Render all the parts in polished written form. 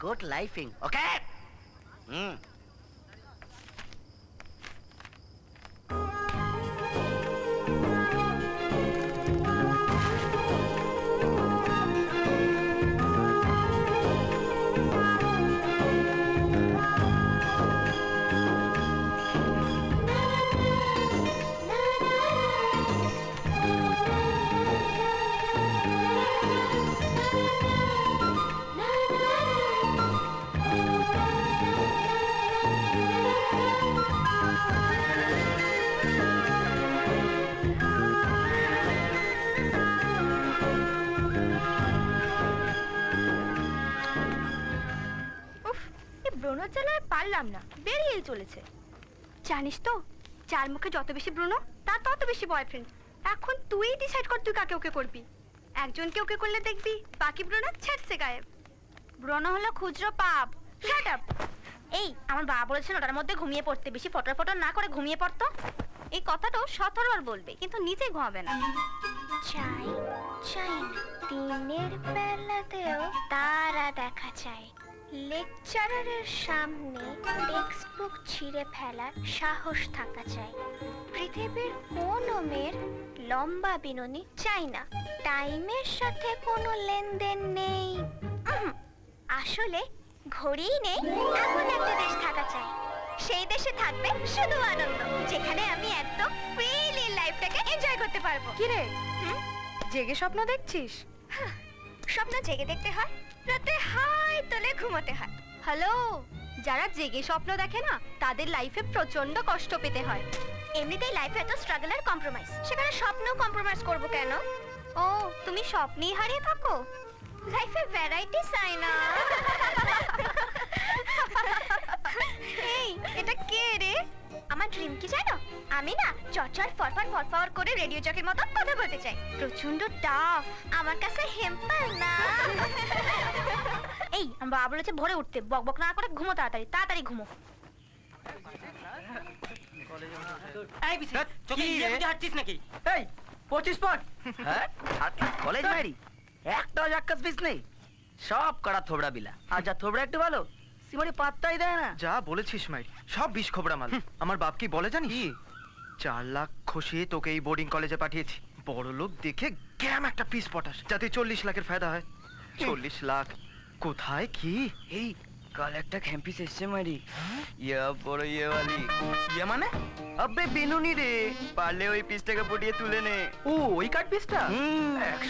Good লাইফিং, ওকে? ব্রণর জ্বালায় পারলাম না, বেরিয়েই চলেছে। জানিস তো, যার মুখে যত বেশি ব্রণ তার তত বেশি বয়ফ্রেন্ড। এখন তুই ডিসাইড কর তুই কাকে ওকে করবি। একজনকে ওকে করলে দেখবি বাকি ব্রণ ছেড়ছে গায়েব। ব্রণ হলো খুচরো পাপ। Shut up. এই আমার বাবা বলেছিল ওটার মধ্যে ঘুমিয়ে পড়তে, বেশি ফটো ফটো না করে ঘুমিয়ে পড়তো। এই কথাটাও 17বার বলবে, কিন্তু নিজে ঘুমাবে না। চাই চাই না দিনের বেলাতেও তারা দেখা চাই। লেকচারারের সামনে টেক্সট বুক ছিঁড়ে ফেলার সাহস থাকা চাই। পৃথিবীর কোনো মেয়ের লম্বা বিনুনি চাই না। টাইমের সাথে কোনো লেনদেন নেই। আসলে ঘড়িই নেই এমন একটা দেশ থাকা চাই। সেই দেশে থাকবে শুধু আনন্দ, যেখানে আমি একদম ফ্রিলি লাইফটাকে এনজয় করতে পারবো। কি রে, জেগে স্বপ্ন দেখছিস? স্বপ্ন জেগে দেখতে হয়, রাতে হাই তোলে ঘুমাতে হয়। হ্যালো, যারা জেগে স্বপ্ন দেখে না তাদের লাইফে প্রচন্ড কষ্ট পেতে হয়। এমনিতেই লাইফে এত স্ট্রাগল আর কম্প্রোমাইজ, সেখানে স্বপ্ন কম্প্রোমাইজ করব কেন? ও, তুমি স্বপ্নেই হারিয়ে থাকো? লাইফে ভ্যারাইটি চাই না। এই, এটা কে রে? আমার ড্রিম কি জানো? আমি না চরচর ফরফর ফরফর করে রেডিও জকের মতো কথা বলতে চাই। প্রচন্ড টাফ, আমার কাছে হেম্পার না। এই, আমার বাবা বলেছে ভোরে উঠতে, বকবক না করে ঘুমো, তাড়াতাড়ি তাড়াতাড়ি ঘুমো। এই বিসি, চোখে ইয়ে বুঝে হাঁটছিস নাকি? এই 25 পট। হ্যাঁ, কলেজ মারি একটা জাক্কাস পিস নেই, সব কড়া থোবড়া বিলা। আর যা থোবড়া একটু ভালো সিমারি পাত্তাই দেয় না। যা বলেছিস মাই, সব বিষ খবরা মাল। আমার বাপ কি বলে জানিস? 4 লাখ খসিয়ে তোকে এই বোর্ডিং কলেজে পাঠিয়েছি। বড় লোক দেখে গ্যাম একটা পিস পটাস, যাতে 40 লাখের ফায়দা হয়। 40 লাখ কোথায় কি? এই কাল একটা ক্যাম্পিস এসছে মারি, ইয়া বড় ইয়ে वाली। ইয়া মানে? আবে বিনুনি রে, পারলে ওই পিসটাকে পটিয়ে তুলে নে। ও, ওই কাট পিসটা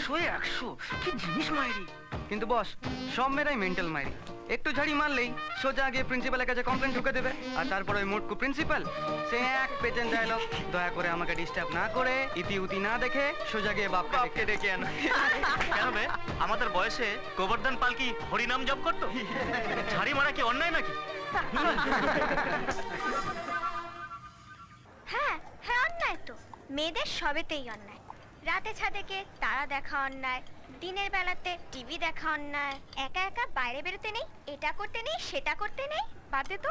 100 কি জিনিস মারি। কিন্তু বস, সব মেয়েরাই মেন্টাল মাইরি। একটু ঝাড়ি মারলেই সোজা গিয়ে প্রিন্সিপালের কাছে কমপ্লেন ঢুকে দেবে। আর তারপর ওই মোটকু প্রিন্সিপাল সে এক পেটেন্ট ডায়লগ, দয়া করে আমাকে ডিস্টার্ব না করে ইতি উতি না দেখে সোজা গিয়ে বাপকে ডেকে আনো। কেন বে, আমাদের বয়সে গোবর্ধন পালকি হরিনাম জপ করতো? ঝাড়ি মারা কি অন্যায় নাকি? হ্যাঁ হ্যাঁ, অন্যায় তো। মেয়েদের সবেতেই অন্যায়। রাতে ছাদেকে তারা দেখা অন্যায়, দিনের বেলাতে টিভি দেখা অন্যায়, একা একা বাইরে বেরোতে নেই, এটা করতে নেই সেটা করতে নেই। বাদ দে তো,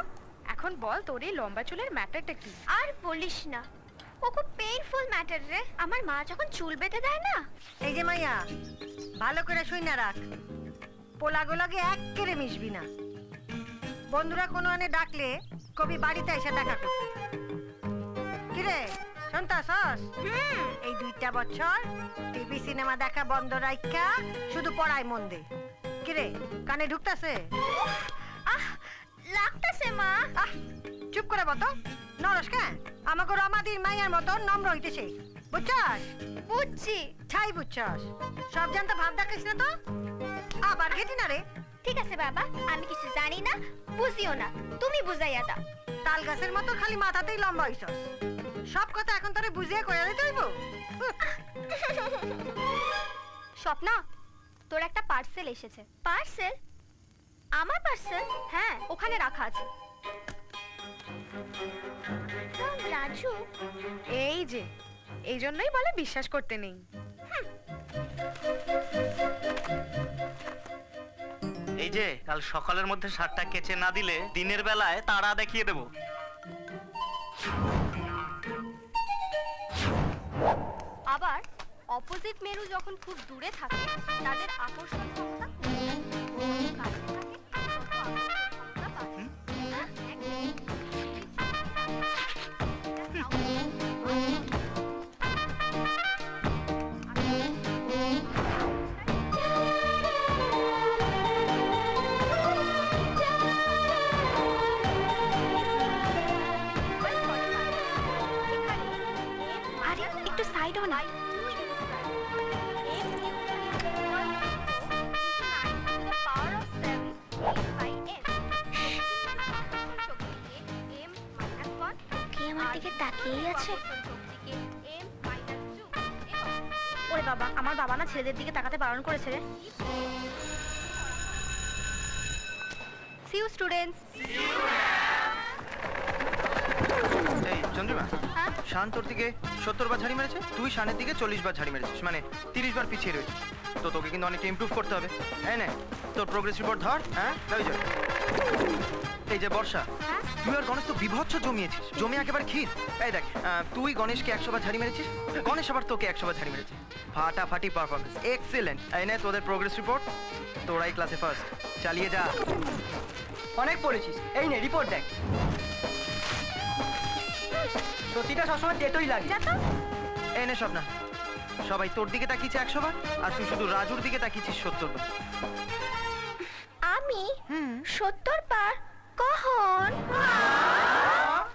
এখন বল তোর এই লম্বা চুলের ম্যাটারটা কি? আর বলিস না, ও খুব পেইনফুল ম্যাটার রে। আমার মা যখন চুল বেঁধে দেয় না। এই যে মাইয়া, ভালো করে শুই না রাখ, পোলাগুলোকে এক কেড়ে মিশবি না। বন্ধুরা কোনো আনে ডাকলে কবি বাড়িতে এসে দেখা করতে। কিরে শুনতাছস? এই 2টা বছর টিভি সিনেমা দেখা বন্ধ রাইখা শুধু পড়ায় মন দে। কিরে কানে ঢুকতাছে? আহ, লাগতাছে মা। আহ, চুপ করে বতো, নরস কেন? আমাকে রমাদির মাইয়ার মতো নম্র হইতেছে, বুঝছস? বুঝছি। ছাই বুঝছস, সব জানতে ভাব দেখাইস না তো। আবার ঘেটি না রে। ঠিক আছে বাবা, আমি কিছু জানি না, বুঝিও না, তুমি বুঝাইয়া দাও। তাল গাছের মতো খালি মাথাতেই লম্বা হইছস। সব কথা এখন তোরে বুঝিয়ে কইয়া দিতে হইব। স্বপ্না, তোর একটা পার্সেল এসেছে। পার্সেল? আমার পার্সেল? হ্যাঁ, ওখানে রাখা আছে। রাজু, এই যে, এই জন্যই বলে বিশ্বাস করতে নেই। এই যে কাল সকালের মধ্যে শার্টটা কেচে না দিলে দিনের বেলায় তারা দেখিয়ে দেবো। আবার অপোজিট মেরু যখন খুব দূরে থাকে তাদের আকর্ষণ ক্ষমতা কাছে থাকে সাইড হো না। কে আমার দিকে তাকিয়েই আছে? ওরে বাবা, আমার বাবা না ছেলেদের দিকে তাকাতে বারণ করেছে রে। See you students. এই চন্দ্রিমা, হ্যাঁ? শান তোর দিকে 70 বার ঝাড়ি মেরেছে, তুই শানের দিকে 40 বার ঝাড়ি মেরেছিস, মানে 30 বার পিছিয়ে রয়েছিস। তো তোকে কিন্তু অনেকটা ইমপ্রুভ করতে হবে। এই নে তোর প্রোগ্রেস রিপোর্ট ধর। হ্যাঁ ওই যে, এই যে বর্ষা, হ্যাঁ? তুই আর গণেশ তো বিভৎস জমিয়েছিস, জমি একেবারে ক্ষীর। এই দেখ, তুই গণেশকে 100 বার ঝাড়ি মেরেছিস, গণেশ আবার তোকে 100 বার ঝাড়ি মেরেছে। ফাটাফাটি পারফরমেন্স, এক্সিলেন্ট। এই নে তোদের প্রোগ্রেস রিপোর্ট, তোরাই ক্লাসে ফার্স্ট, চালিয়ে যা। অনেক পড়েছিস, এই নে রিপোর্ট দেখ। সত্যিটা সবসময় তেতোই লাগে। যা তো। এই নে স্বপ্না, সবাই তোর দিকে তাকিয়েছে 100 বার, আর তুই শুধু রাজুর দিকে তাকিয়েছিস 70 বার। আমি 70 বার? কখন?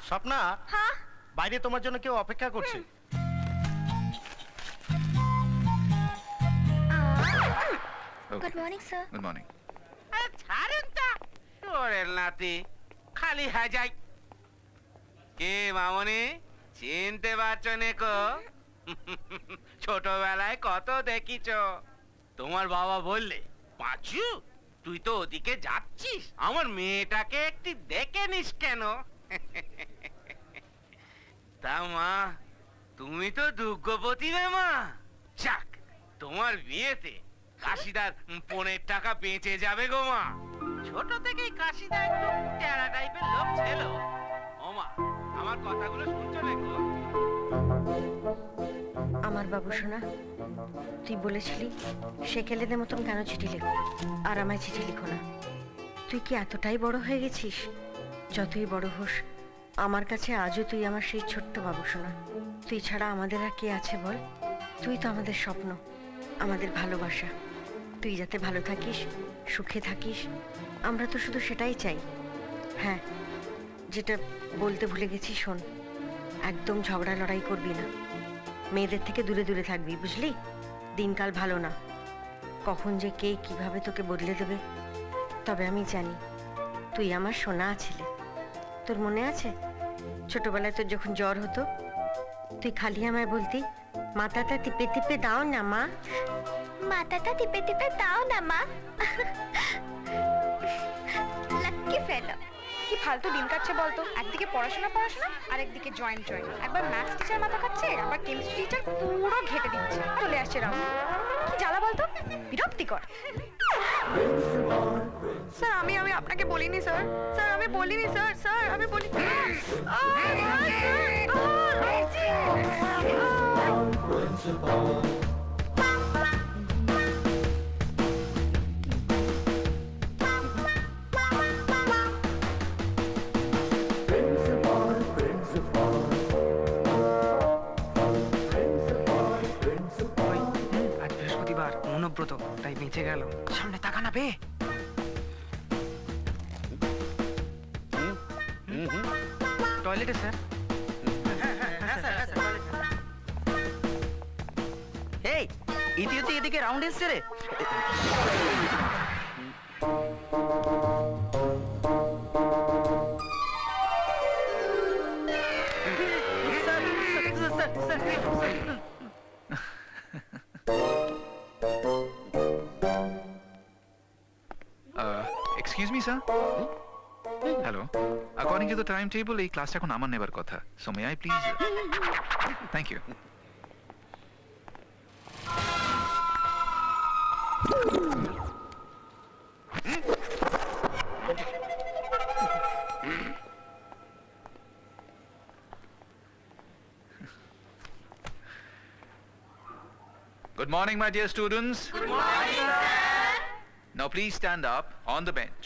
স্বপ্না, হ্যাঁ? বাইরে তোমার জন্য কেউ অপেক্ষা করছে। Good morning sir. Good morning. ছাড়েন তা ওরের নাতি খালি হাজাই। কে মামনি, চিনতে পারছো নেকো? ছোটবেলায় কত দেখিছ। তোমার বাবা বললে, পাঁচু তুই তো ওদিকে যাচ্ছিস, আমার মেয়েটাকে একটি দেখে নিস কেন? তা মা, তুমি তো দুর্গবতী রে মা। যাক, তোমার বিয়েতে কাশিদার 15 টাকা বেঁচে যাবে গো মা। ছোট থেকেই কাশিদা একটু টেরা টাইপের লোক ছিল। ও মা, আমার কথাগুলো শুনছো নাকি? আমার বাবু সোনা, তুই বলেছিলি সেকেলেদের মতন কেন চিঠি লেখো, আর আমায় চিঠি লিখো না। তুই কি এতটাই বড় হয়ে গেছিস? যতই বড় হোস, আমার কাছে আজও তুই আমার সেই ছোট্ট বাবু সোনা। তুই ছাড়া আমাদের আর কে আছে বল? তুই তো আমাদের স্বপ্ন, আমাদের ভালোবাসা। তুই যাতে ভালো থাকিস, সুখে থাকিস, আমরা তো শুধু সেটাই চাই। হ্যাঁ, যেটা বলতে ভুলে গেছি, শোন, একদম ঝগড়া লড়াই করবি না, মেয়েদের থেকে দূরে দূরে থাকবি, বুঝলি? দিনকাল ভালো না, কখন যে কে কিভাবে তোকে বদলে দেবে। তবে আমি জানি তুই আমার সোনা ছিলে। তোর মনে আছে ছোটবেলায় তোর যখন জ্বর হতো, তুই খালি আমায় বলতি, মাথাটা টিপে টিপে দাও না মা। মাথাটা টিপে টিপে দাও না মা। লাকি ফেলো। কি ফালতু দিন কাটছে বলতো, একদিকে পড়াশোনা পড়াশোনা আর একদিকে জয়েন্ট জয়েন্ট। একবার ম্যাথস টিচার মাথা খাচ্ছে, আবার কেমিস্ট্রি টিচার পুরো ঘেটে দিচ্ছে। চলে আসছে রাউন্ড, কি জ্বালা বলতো, বিরক্তিকর। স্যার আমি আপনাকে বলিনি স্যার, স্যার আমি বলিনি স্যার, স্যার আমি বলি। আজ বৃহস্পতিবার, মনোব্রত, তাই বেঁচে গেল। সামনে তাকা না বে। টয়লেটে স্যার। এই ইতিউতি এদিকে রাউন্ড এসছে রে। Sir, sir, sir, sir. Excuse me, sir? Hello. According to the timetable, এই ক্লাসটা এখন আমার নেবার কথা। So may I please? Thank you. Good morning, my dear students. Good morning, sir. Now please stand up on the bench.